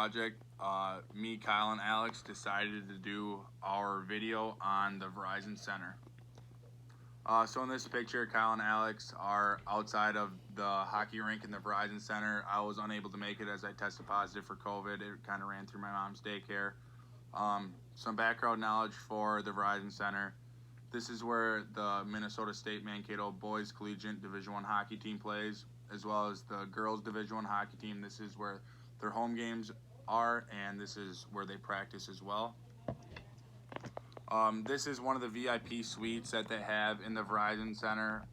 project. Me, Kyle, and Alex decided to do our video on the Verizon Center. So in this picture, Kyle and Alex are outside of the hockey rink in the Verizon Center. I was unable to make it as I tested positive for COVID. It kind of ran through my mom's daycare. Some background knowledge for the Verizon Center. This is where the Minnesota State Mankato Boys Collegiate Division I hockey team plays, as well as the girls Division I hockey team. This is where their home games are, and this is where they practice as well. This is one of the VIP suites that they have in the Verizon Center.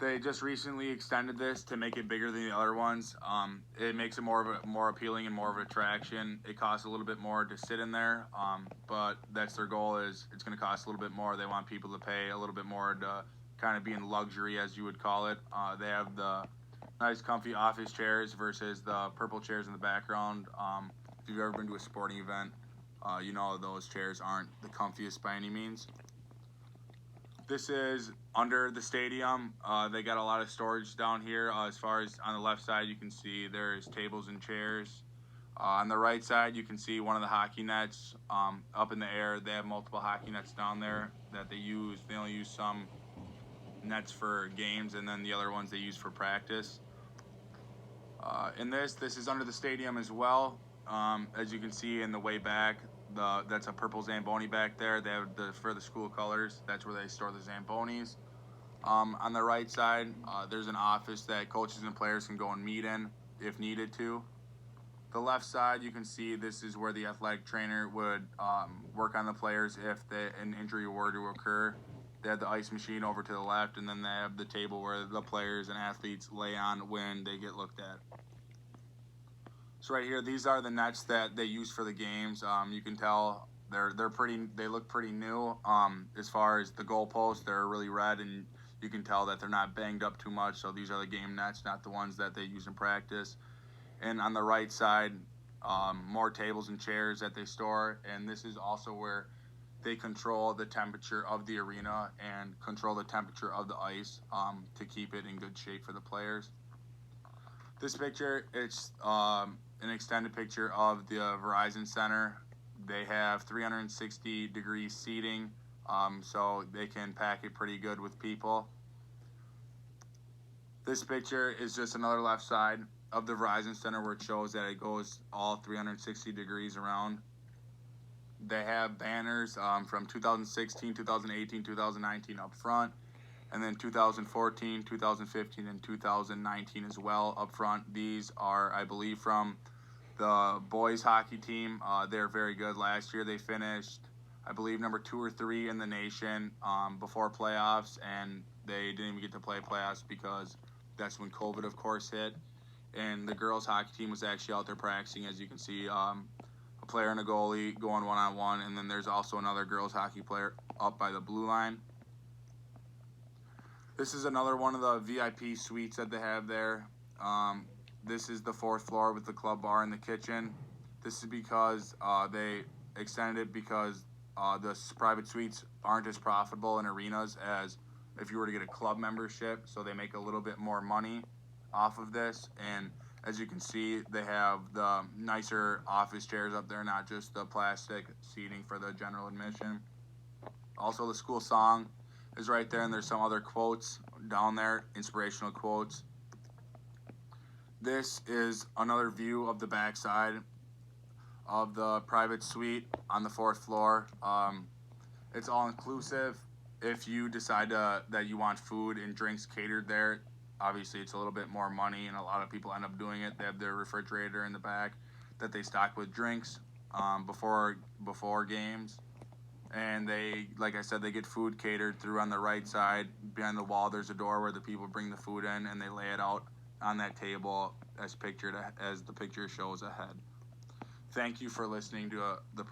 They just recently extended this to make it bigger than the other ones. It makes it more appealing and more of an attraction. It costs a little bit more to sit in there, but that's their goal. Is it's going to cost a little bit more. They want people to pay a little bit more to kind of be in luxury, as you would call it. They have the nice, comfy office chairs versus the purple chairs in the background. If you've ever been to a sporting event, you know those chairs aren't the comfiest by any means. This is under the stadium. They got a lot of storage down here. As far as on the left side, you can see there's tables and chairs. On the right side, you can see one of the hockey nets up in the air. They have multiple hockey nets down there that they use. They only use some nets for games, and then the other ones they use for practice. In this is under the stadium as well. As you can see in the way back, that's a purple Zamboni back there. They have for the school colors. That's where they store the Zambonis. On the right side, there's an office that coaches and players can go and meet in if needed to. The left side, you can see this is where the athletic trainer would work on the players if an injury were to occur. They have the ice machine over to the left, and then they have the table where the players and athletes lay on when they get looked at. So right here, these are the nets that they use for the games. You can tell they're pretty. They look pretty new. As far as the goalposts, they're really red, and you can tell that they're not banged up too much. So these are the game nets, not the ones that they use in practice. And on the right side, more tables and chairs that they store. And this is also where they control the temperature of the arena and control the temperature of the ice to keep it in good shape for the players. This picture, it's an extended picture of the Verizon Center. They have 360 degree seating, so they can pack it pretty good with people. This picture is just another left side of the Verizon Center where it shows that it goes all 360 degrees around. They have banners from 2016, 2018, 2019 up front, and then 2014, 2015, and 2019 as well up front. These are, I believe, from the boys hockey team. They're very good. Last year they finished, I believe, number 2 or 3 in the nation before playoffs, and they didn't even get to play playoffs because that's when COVID, of course, hit. And the girls hockey team was actually out there practicing, as you can see, a player and a goalie going one-on-one, and then there's also another girls hockey player up by the blue line. This is another one of the VIP suites that they have there. This is the 4th floor with the club bar and the kitchen. This is because they extended it because the private suites aren't as profitable in arenas as if you were to get a club membership, so they make a little bit more money off of this. And as you can see, they have the nicer office chairs up there, not just the plastic seating for the general admission. Also, the school song is right there, and there's some other quotes down there, inspirational quotes. This is another view of the backside of the private suite on the 4th floor. It's all inclusive. If you decide that you want food and drinks catered there, obviously it's a little bit more money, and a lot of people end up doing it. They have their refrigerator in the back that they stock with drinks before games. And they, like I said, they get food catered through on the right side. Behind the wall, there's a door where the people bring the food in, and they lay it out on that table as the picture shows ahead. Thank you for listening to the